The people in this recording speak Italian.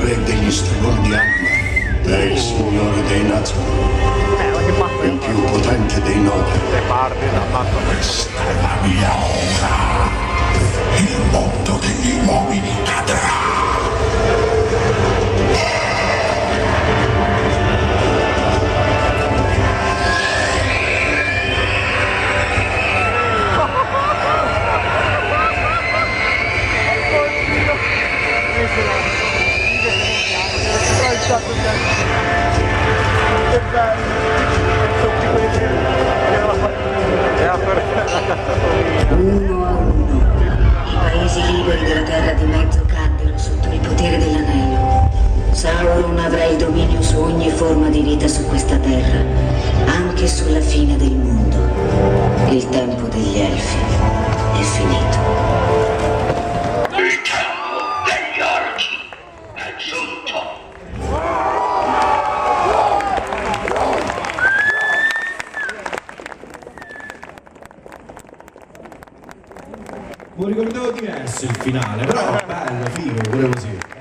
re degli stregoni di Angmar è il signore dei Nazgûl, il più potente dei nobili. Questa è la mia ora. Il mondo degli uomini cadrà. Uno a uno, i paesi liberi della terra di mezzo caddero sotto il potere dell'anello. Sauron avrà il dominio su ogni forma di vita su questa terra, anche sulla fine del mondo. Il tempo degli elfi è finito. Il tempo degli orchi è giunto. Mi ricordavo diverso il finale, però bello, figo, pure così.